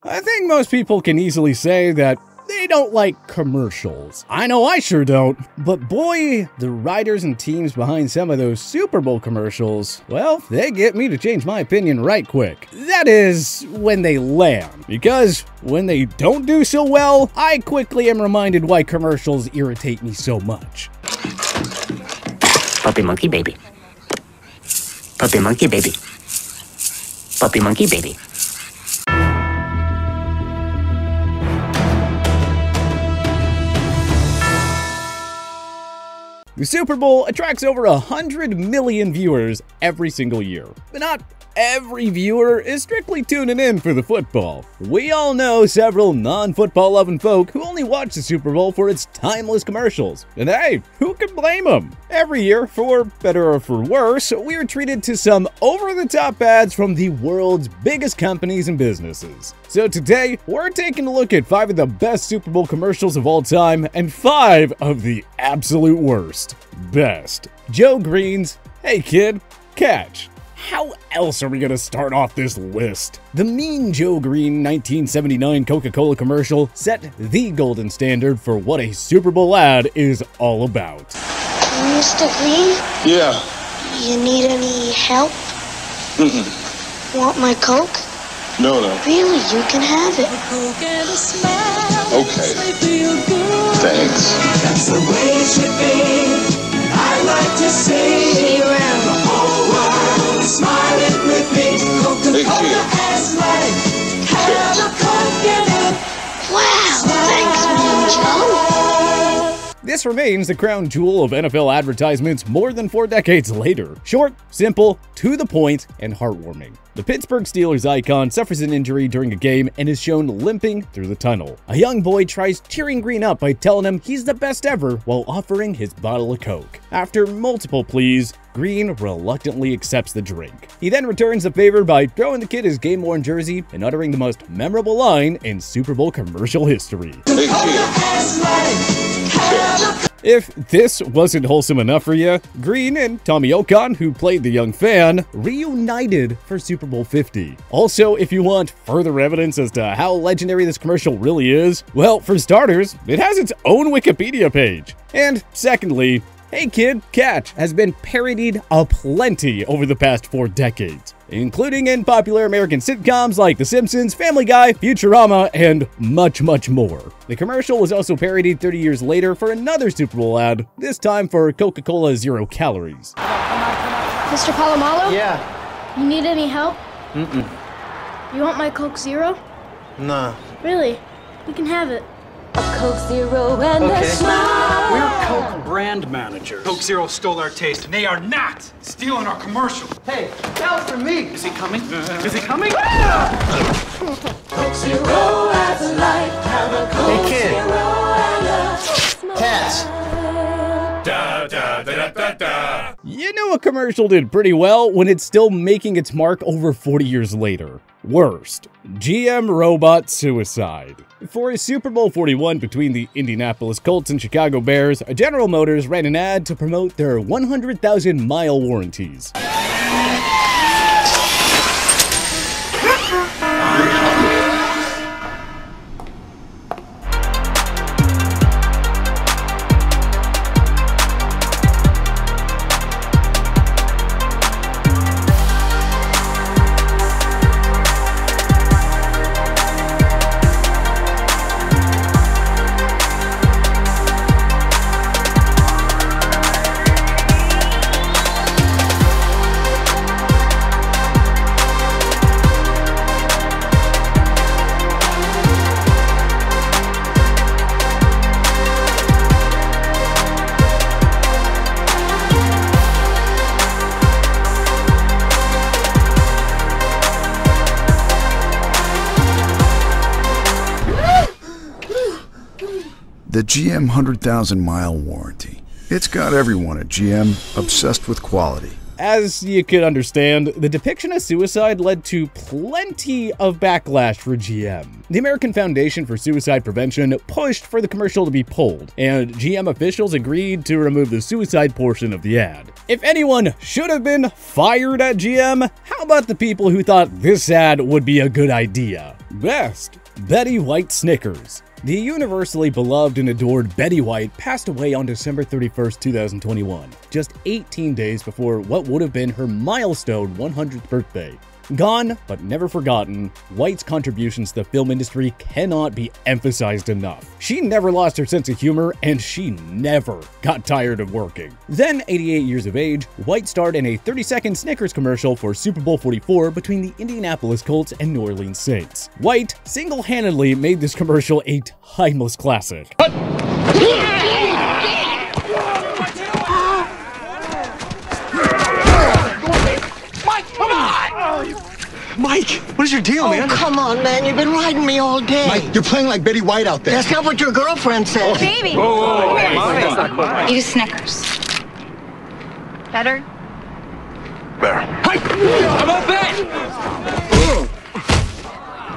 I think most people can easily say that they don't like commercials. I know I sure don't. But boy, the writers and teams behind some of those Super Bowl commercials, well, they get me to change my opinion right quick. That is, when they land. Because when they don't do so well, I quickly am reminded why commercials irritate me so much. Puppy monkey baby. Puppy monkey baby. Puppy monkey baby. The Super Bowl attracts over 100 million viewers every single year. But not every viewer is strictly tuning in for the football. We all know several non-football loving folk who only watch the Super Bowl for its timeless commercials. And hey, who can blame them? Every year, for better or for worse, we are treated to some over-the-top ads from the world's biggest companies and businesses. So today, we're taking a look at 5 of the best Super Bowl commercials of all time and 5 of the absolute worst. Best. Joe Green's Hey Kid, Catch. How else are we gonna start off this list? The Mean Joe Green 1979 Coca-Cola commercial set the golden standard for what a Super Bowl ad is all about. Mr. Green? Yeah. You need any help? Want my Coke? No. Really, you can have it. Okay. Thanks. That's the way it should be. I like to see you around. The whole world smiling with me. Coca-Cola has life. Have a Coke and a Wow, thanks, Mean Joe. This remains the crown jewel of NFL advertisements more than 4 decades later. Short, simple, to the point, and heartwarming. The Pittsburgh Steelers icon suffers an injury during a game and is shown limping through the tunnel. A young boy tries cheering Green up by telling him he's the best ever while offering his bottle of Coke. After multiple pleas, Green reluctantly accepts the drink. He then returns the favor by throwing the kid his game-worn jersey and uttering the most memorable line in Super Bowl commercial history. Hey, kid. If this wasn't wholesome enough for you, Green and Tommy Okon, who played the young fan, reunited for Super Bowl 50. Also, if you want further evidence as to how legendary this commercial really is, well, for starters, it has its own Wikipedia page. And secondly, Hey Kid, Catch has been parodied aplenty over the past 4 decades, including in popular American sitcoms like The Simpsons, Family Guy, Futurama, and much, much more. The commercial was also parodied 30 years later for another Super Bowl ad, this time for Coca-Cola Zero Calories. Mr. Palomalo? Yeah. You need any help? Mm-mm. You want my Coke Zero? Nah. Really? You can have it. A Coke Zero and a Okay. smile. We're Coke brand managers. Coke Zero stole our taste, and they are not stealing our commercial. Hey, that was for me. Is he coming? Is he coming? Coke Zero has a light. Have a Coke Hey, kid. Zero and a smile. Cats. Da, da, da, da, da. You know a commercial did pretty well when it's still making its mark over 40 years later. Worst. GM Robot Suicide. For a Super Bowl 41 between the Indianapolis Colts and Chicago Bears, General Motors ran an ad to promote their 100,000-mile warranties. The GM 100,000-mile warranty. It's got everyone at GM obsessed with quality. As you could understand, the depiction of suicide led to plenty of backlash for GM. The American Foundation for Suicide Prevention pushed for the commercial to be pulled, and GM officials agreed to remove the suicide portion of the ad. If anyone should have been fired at GM, how about the people who thought this ad would be a good idea? Best, Betty White Snickers. The universally beloved and adored Betty White passed away on December 31st, 2021, just 18 days before what would have been her milestone 100th birthday. Gone, but never forgotten, White's contributions to the film industry cannot be emphasized enough. She never lost her sense of humor, and she never got tired of working. Then, 88 years of age, White starred in a 30-second Snickers commercial for Super Bowl 44 between the Indianapolis Colts and New Orleans Saints. White single-handedly made this commercial a timeless classic. Mike, what is your deal, man? Oh, come on, man. You've been riding me all day. Mike, you're playing like Betty White out there. That's not what your girlfriend said. Oh, baby. Whoa. Eat a Snickers. Better? Better. Hey! How about that?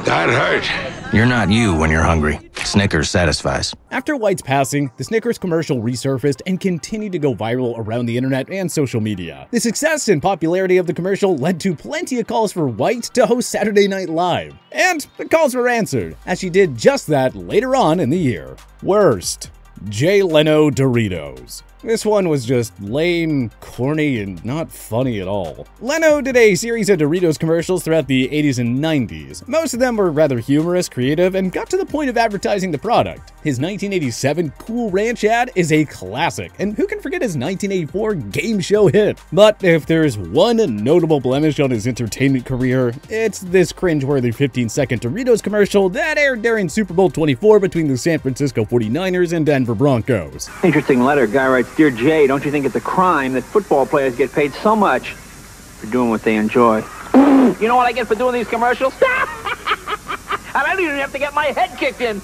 That hurt. You're not you when you're hungry. Snickers satisfies. After White's passing, the Snickers commercial resurfaced and continued to go viral around the internet and social media. The success and popularity of the commercial led to plenty of calls for White to host Saturday Night Live. And the calls were answered, as she did just that later on in the year. Worst, LENO Doritos. This one was just lame, corny, and not funny at all. LENO did a series of Doritos commercials throughout the 80s and 90s. Most of them were rather humorous, creative, and got to the point of advertising the product. His 1987 Cool Ranch ad is a classic, and who can forget his 1984 game show hit? But if there's one notable blemish on his entertainment career, it's this cringeworthy 15-second Doritos commercial that aired during Super Bowl 24 between the San Francisco 49ers and Denver Broncos. Interesting letter. Guy writes, "Dear Jay, don't you think it's a crime that football players get paid so much for doing what they enjoy?" You know what I get for doing these commercials? I don't even have to get my head kicked in.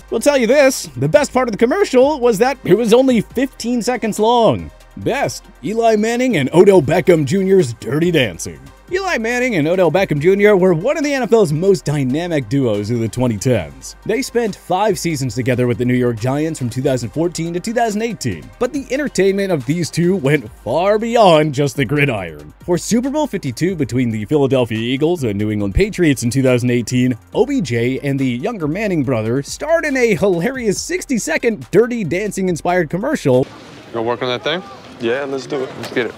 We'll tell you this, the best part of the commercial was that it was only 15 seconds long. Best, Eli Manning and Odell Beckham Jr.'s Dirty Dancing. Eli Manning and Odell Beckham Jr. were one of the NFL's most dynamic duos of the 2010s. They spent 5 seasons together with the New York Giants from 2014 to 2018, but the entertainment of these two went far beyond just the gridiron. For Super Bowl 52 between the Philadelphia Eagles and New England Patriots in 2018, OBJ and the younger Manning brother starred in a hilarious 60-second Dirty Dancing-inspired commercial. You gonna work on that thing? Yeah, let's do it. Let's get it.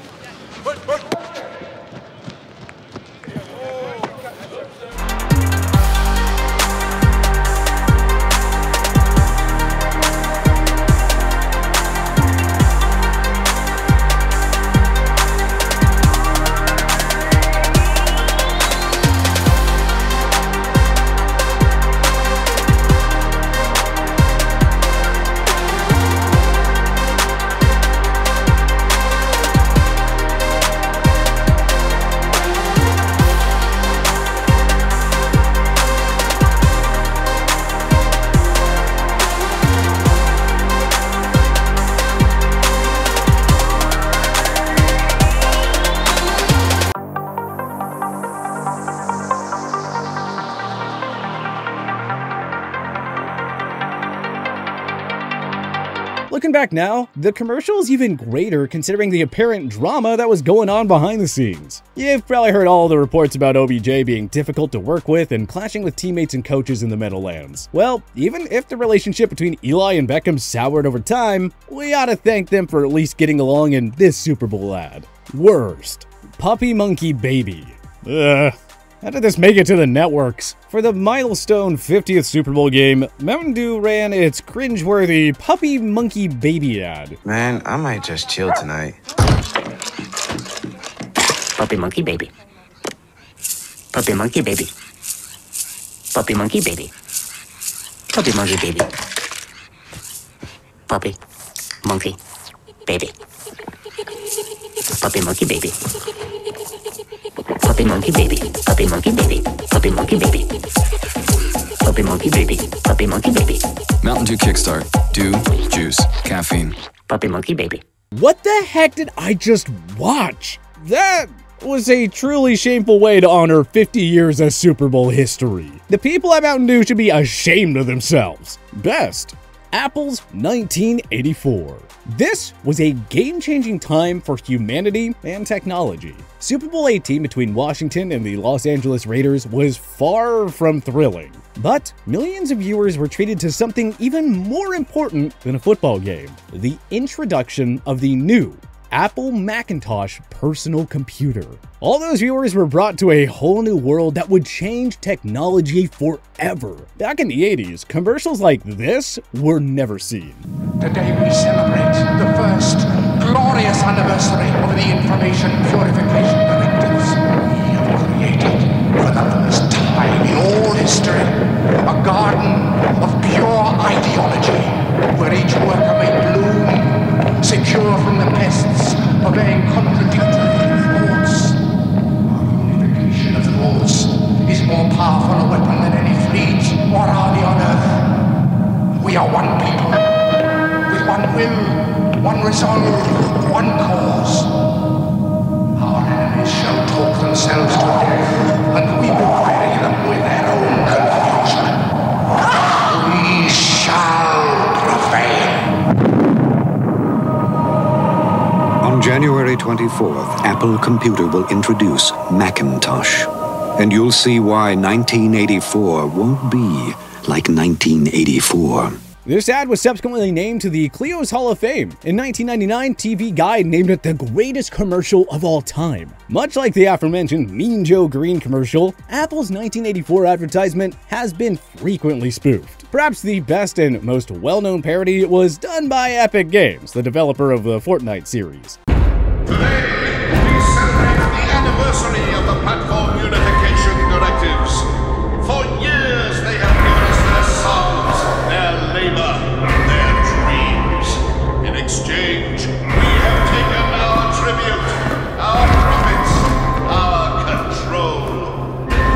Looking back now, the commercial is even greater considering the apparent drama that was going on behind the scenes. You've probably heard all the reports about OBJ being difficult to work with and clashing with teammates and coaches in the Meadowlands. Well, even if the relationship between Eli and Beckham soured over time, we ought to thank them for at least getting along in this Super Bowl ad. Worst, Puppy Monkey Baby. How did this make it to the networks? For the milestone 50th Super Bowl game, Mountain Dew ran its cringeworthy Puppy Monkey Baby ad. Man, I might just chill tonight. Puppy Monkey Baby. Puppy Monkey Baby. Puppy Monkey Baby. Puppy Monkey Baby. Puppy Monkey Baby. Puppy Monkey Baby. Puppy Monkey Baby. Puppy Monkey Baby. Puppy Monkey Baby. Puppy Monkey Baby. Puppy Monkey Baby. Mountain Dew Kickstart. Dew, juice, caffeine. Puppy Monkey Baby. What the heck did I just watch? That was a truly shameful way to honor 50 years of Super Bowl history. The people at Mountain Dew should be ashamed of themselves. Best, Apple's 1984. This was a game-changing time for humanity and technology. Super Bowl 18 between Washington and the Los Angeles Raiders was far from thrilling. But millions of viewers were treated to something even more important than a football game: the introduction of the new Apple Macintosh personal computer. All those viewers were brought to a whole new world that would change technology forever. Back in the 80s, commercials like this were never seen. Today we celebrate the first glorious anniversary of the Information Purification Directives. We have created, for the first time in all history, a garden of pure ideology, where each worker may bloom, secure from the pests of a contradictory thoughts. Our unification of thoughts is more powerful a weapon than any fleet or army on earth. We are one people, with one will, one resolve, one cause. Our enemies shall talk themselves to death, and we will bury them with their own confusion. We shall prevail. On January 24th, Apple Computer will introduce Macintosh. And you'll see why 1984 won't be like 1984. This ad was subsequently named to the Clio's Hall of Fame. In 1999, TV Guide named it the greatest commercial of all time. Much like the aforementioned Mean Joe Green commercial, Apple's 1984 advertisement has been frequently spoofed. Perhaps the best and most well-known parody was done by Epic Games, the developer of the Fortnite series. Today, we celebrate the anniversary of the Platform Unification Directives. For years, they have given us their sons, their labor, their dreams. In exchange, we have taken our tribute, our profits, our control.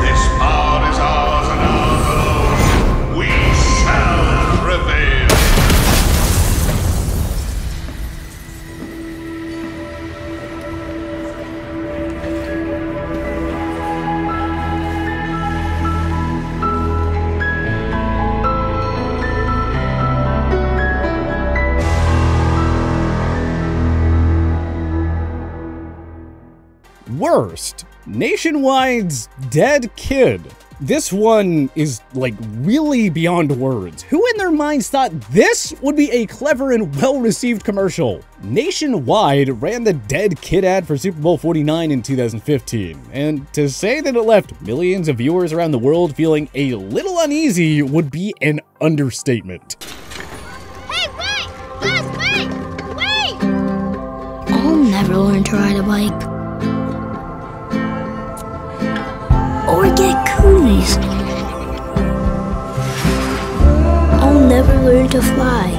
This power is ours and ours alone. We shall prevail. Worst, Nationwide's dead kid. This one is like really beyond words. Who in their minds thought this would be a clever and well-received commercial? Nationwide ran the dead kid ad for Super Bowl 49 in 2015, and to say that it left millions of viewers around the world feeling a little uneasy would be an understatement. Hey, wait! Guys, wait! I'll never learn to ride a bike. Or get cooties. I'll never learn to fly.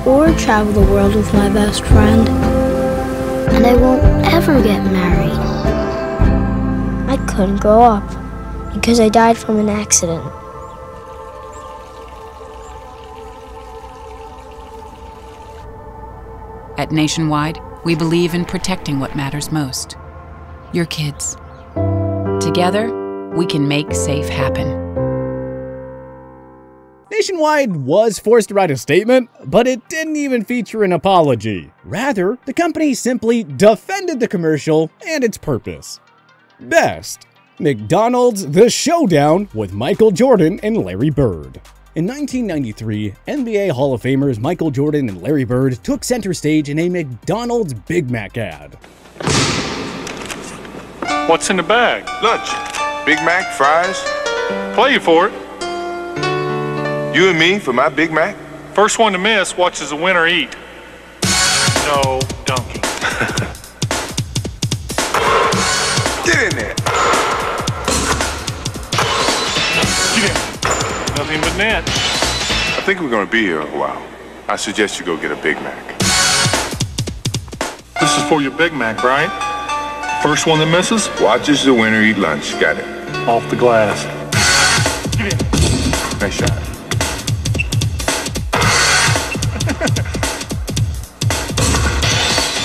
Or travel the world with my best friend. And I won't ever get married. I couldn't grow up because I died from an accident. At Nationwide, we believe in protecting what matters most: your kids. Together, we can make safe happen. Nationwide was forced to write a statement, but it didn't even feature an apology. Rather, the company simply defended the commercial and its purpose. Best: McDonald's The Showdown with Michael Jordan and Larry Bird. In 1993, NBA Hall of Famers Michael Jordan and Larry Bird took center stage in a McDonald's Big Mac ad. What's in the bag? Lunch. Big Mac, fries. Play you for it. You and me for my Big Mac? First one to miss watches the winner eat. No dunking. Get in there. Get in. Nothing but net. I think we're going to be here a while. I suggest you go get a Big Mac. This is for your Big Mac, right? First one that misses watches the winner eat lunch. Got it. Off the glass. Get in. Nice shot.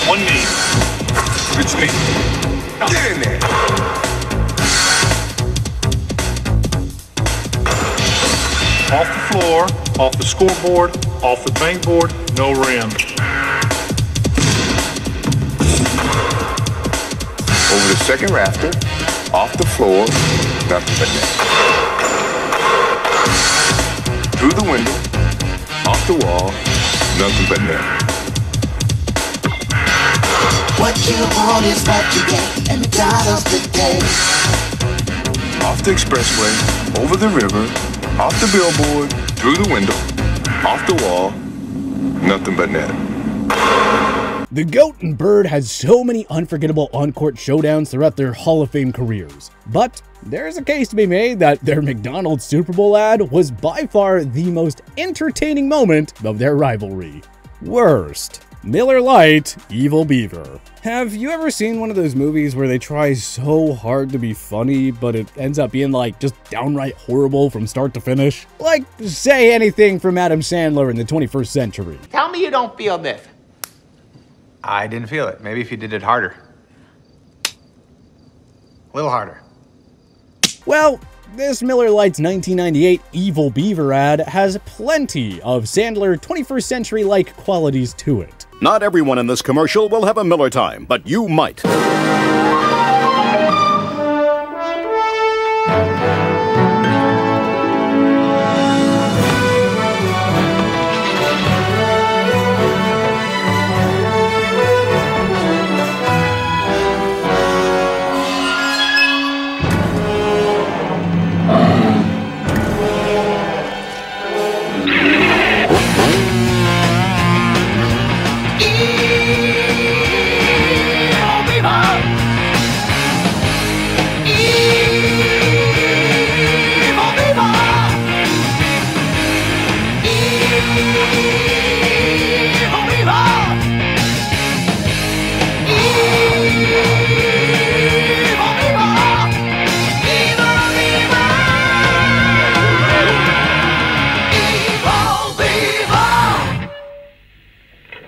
One knee. Good sneak. Get in there. Off the floor, off the scoreboard, off the bank board, no rim. Over the second rafter, off the floor, nothing but net. Through the window, off the wall, nothing but net. What you want is what you get, and McDonald's today. Off the expressway, over the river, off the billboard, through the window, off the wall, nothing but net. The GOAT and Bird had so many unforgettable on-court showdowns throughout their Hall of Fame careers. But there's a case to be made that their McDonald's Super Bowl ad was by far the most entertaining moment of their rivalry. Worst. Miller Lite, Evil Beaver. Have you ever seen one of those movies where they try so hard to be funny, but it ends up being like just downright horrible from start to finish? Like, say anything from Adam Sandler in the 21st century. Tell me you don't feel this. I didn't feel it. Maybe if you did it harder. A little harder. Well, this Miller Lite's 1998 Evil Beaver ad has plenty of Sandler 21st century-like qualities to it. Not everyone in this commercial will have a Miller time, but you might.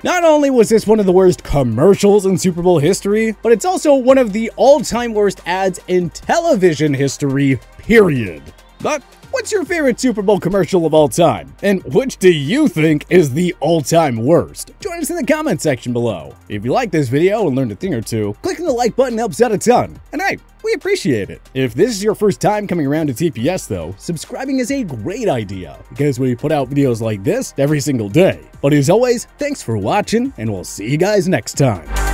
Not only was this one of the worst commercials in Super Bowl history, but it's also one of the all-time worst ads in television history, period. But what's your favorite Super Bowl commercial of all time? And which do you think is the all-time worst? Join us in the comment section below. If you like this video and learned a thing or two, clicking the like button helps out a ton. And hey, we appreciate it. If this is your first time coming around to TPS though, subscribing is a great idea because we put out videos like this every single day. But as always, thanks for watching and we'll see you guys next time.